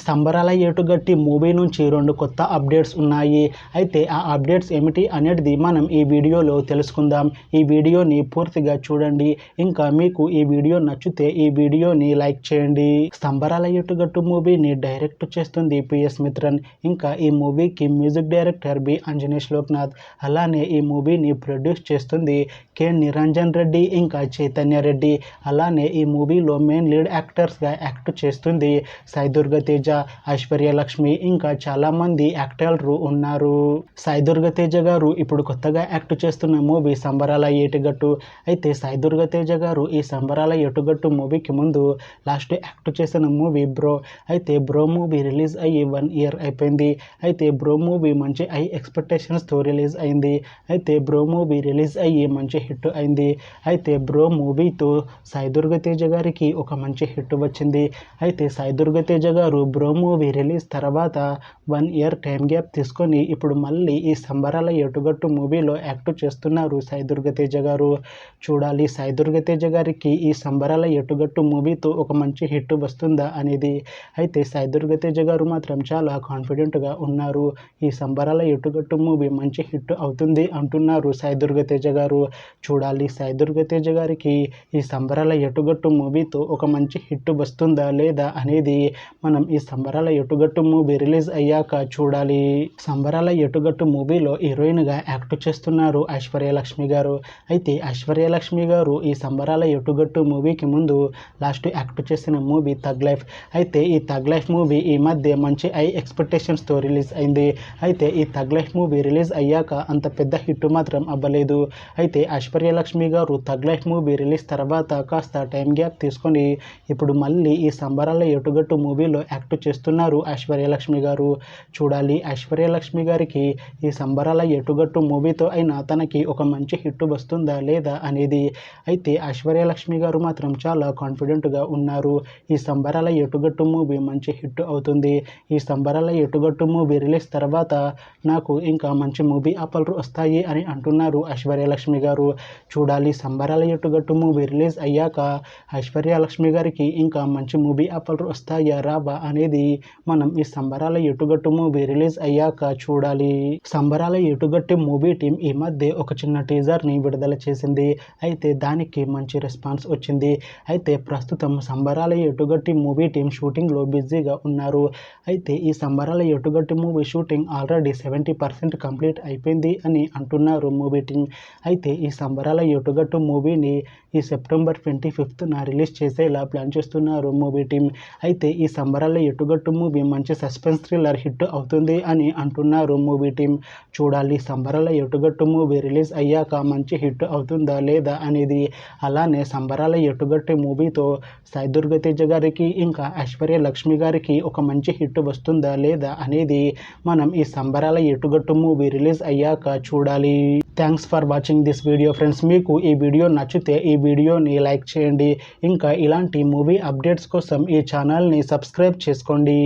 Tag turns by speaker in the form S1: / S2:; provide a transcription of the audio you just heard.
S1: సంబరాల ఏటుగట్టి మూవీ నుంచి 2 కొత్త అప్డేట్స్ ఉన్నాయి. అయితే ఆ అప్డేట్స్ ఏమిటి అనేది మనం ఈ వీడియోలో తెలుసుకుందాం. ఈ వీడియోని పూర్తిగా చూడండి. ఇంకా మీకు ఈ వీడియో నచ్చితే ఈ వీడియోని లైక్ చేయండి. సంబరాల ఏటుగట్టు మూవీని డైరెక్ట్ చేస్తుంది పిఎస్ మిత్రన్. ఇంకా ఈ మూవీకి మ్యూజిక్ డైరెక్టర్ బి అంజనేష్ లోక్నాథ్. అలానే ఈ మూవీని ప్రొడ్యూస్ చేస్తుంది కె నిరంజన్ రెడ్డి ఇంకా చైతన్య రెడ్డి. అలానే ఈ మూవీలో మెయిన్ లీడ్ యాక్టర్స్గా యాక్ట్ చేస్తుంది సాయి దుర్గా తేజ, ఐశ్వర్య లక్ష్మి ఇంకా చాలామంది యాక్టర్లు ఉన్నారు. సాయి దుర్గా తేజ గారు ఇప్పుడు కొత్తగా యాక్ట్ చేస్తున్న మూవీ సంబరాల ఏటుగట్టు. అయితే సాయి దుర్గా తేజ గారు ఈ సంబరాల ఏటుగట్టు మూవీకి ముందు లాస్ట్ యాక్ట్ చేసిన మూవీ బ్రో. అయితే బ్రో మూవీ రిలీజ్ అయ్యి 1 year అయిపోయింది. అయితే బ్రో మూవీ మంచి హై ఎక్స్పెక్టేషన్స్తో రిలీజ్ అయింది. అయితే బ్రో మూవీ రిలీజ్ అయ్యి మంచి హిట్ అయింది. అయితే బ్రో మూవీతో సాయి దుర్గా తేజ గారికి ఒక మంచి హిట్ వచ్చింది. అయితే సాయి దుర్గా తేజ గారు బ్రో మూవీ రిలీజ్ తర్వాత 1 year టైం గ్యాప్ తీసుకొని ఇప్పుడు మళ్ళీ ఈ సంబరాల ఏటుగట్టు మూవీలో యాక్ట్ చేస్తున్నారు సాయి దుర్గా తేజ గారు. చూడాలి సాయి దుర్గా తేజ గారికి ఈ సంబరాల ఏటుగట్టు మూవీతో ఒక మంచి హిట్ వస్తుందా అనేది. అయితే సాయి దుర్గా తేజ గారు మాత్రం చాలా కాన్ఫిడెంట్గా ఉన్నారు. ఈ సంబరాల ఏటుగట్టు మూవీ మంచి హిట్ అవుతుంది అంటున్నారు సాయి దుర్గా తేజ గారు. చూడాలి సాయి దుర్గా తేజ గారికి ఈ సంబరాల ఏటుగట్టు మూవీతో ఒక మంచి హిట్ వస్తుందా లేదా అనేది మనం ఈ సంబరాల ఏటుగట్టు మూవీ రిలీజ్ అయ్యాక చూడాలి. సంబరాల ఏటుగట్టు మూవీలో హీరోయిన్గా యాక్ట్ చేస్తున్నారు ఐశ్వర్య లక్ష్మి గారు. అయితే ఐశ్వర్య లక్ష్మి గారు ఈ సంబరాల ఏటుగట్టు మూవీకి ముందు లాస్ట్ యాక్ట్ చేసిన మూవీ థగ్ లైఫ్. అయితే ఈ థగ్ లైఫ్ మూవీ ఈ మధ్య మంచి హై ఎక్స్పెక్టేషన్స్తో రిలీజ్ అయింది. అయితే ఈ థగ్ లైఫ్ మూవీ రిలీజ్ అయ్యాక అంత పెద్ద హిట్ మాత్రం అవ్వలేదు. అయితే ఐశ్వర్య లక్ష్మి గారు థగ్ లైఫ్ మూవీ రిలీజ్ తర్వాత కాస్త టైం గ్యాప్ తీసుకొని ఇప్పుడు మళ్ళీ ఈ సంబరాల ఏటుగట్టు మూవీలో యాక్ట్ చేస్తున్నారు ఐశ్వర్య లక్ష్మి గారు. చూడాలి ఐశ్వర్య లక్ష్మి గారికి ఈ సంబరాల ఏటుగట్టు మూవీతో అయినా తనకి ఒక మంచి హిట్ వస్తుందా లేదా అనేది. అయితే ఐశ్వర్య లక్ష్మి గారు మాత్రం చాలా కాన్ఫిడెంట్గా ఉన్నారు. ఈ సంబరాల ఏటుగట్టు మూవీ మంచి హిట్ అవుతుంది. ఈ సంబరాల ఏటుగట్టు మూవీ రిలీజ్ తర్వాత నాకు ఇంకా మంచి మూవీ ఆఫర్లు వస్తాయి అని అంటున్నారు ఐశ్వర్య లక్ష్మి గారు. చూడాలి సంబరాల ఏటుగట్టు మూవీ రిలీజ్ అయ్యాక ఐశ్వర్య లక్ష్మి గారికి ఇంకా మంచి మూవీ ఆఫర్లు వస్తాయా రావా అనేది మనం ఈ సంబరాల ఏటుగట్టు మూవీ రిలీజ్ అయ్యాక చూడాలి. సంబరాల ఏటుగట్టు మూవీ టీం ఈ మధ్య ఒక చిన్న టీజర్ని విడుదల చేసింది. అయితే దానికి మంచి రెస్పాన్స్ వచ్చింది. అయితే ప్రస్తుతం సంబరాల ఏటుగట్టి మూవీ టీం షూటింగ్లో బిజీగా ఉన్నారు. అయితే ఈ సంబరాల ఏటుగట్టి మూవీ షూటింగ్ ఆల్రెడీ 70% కంప్లీట్ అయిపోయింది అని అంటున్నారు మూవీ టీం. అయితే ఈ సంబరాల ఏటుగట్టు మూవీని ఈ September 25న రిలీజ్ చేసేలా ప్లాన్ చేస్తున్నారు మూవీ టీం. అయితే ఈ సంబరాల ఏటుగట్టు మూవీ మంచి సస్పెన్స్ థ్రిల్లర్ హిట్ అవుతుంది అని అంటున్నారు మూవీ టీం. చూడాలి సంబరాల ఏటుగట్టు మూవీ రిలీజ్ అయ్యాక మంచి హిట్ అవుతుందా లేదా అనేది. అలానే సంబరాల ఏటుగట్టు మూవీతో సాయి దుర్గా తేజ గారికి ఇంకా ఐశ్వర్య లక్ష్మి గారికి ఒక మంచి హిట్ వస్తుందా లేదా అనేది మనం ఈ సంబరాల ఏటుగట్టు మూవీ రిలీజ్ అయ్యాక చూడాలి. Thanks for watching this video friends. మీకు ఈ వీడియో నచ్చితే ఈ వీడియోని లైక్ చేయండి. ఇంకా ఇలాంటి మూవీ అప్డేట్స్ కోసం ఈ ఛానల్ని సబ్స్క్రైబ్ చేసుకోండి.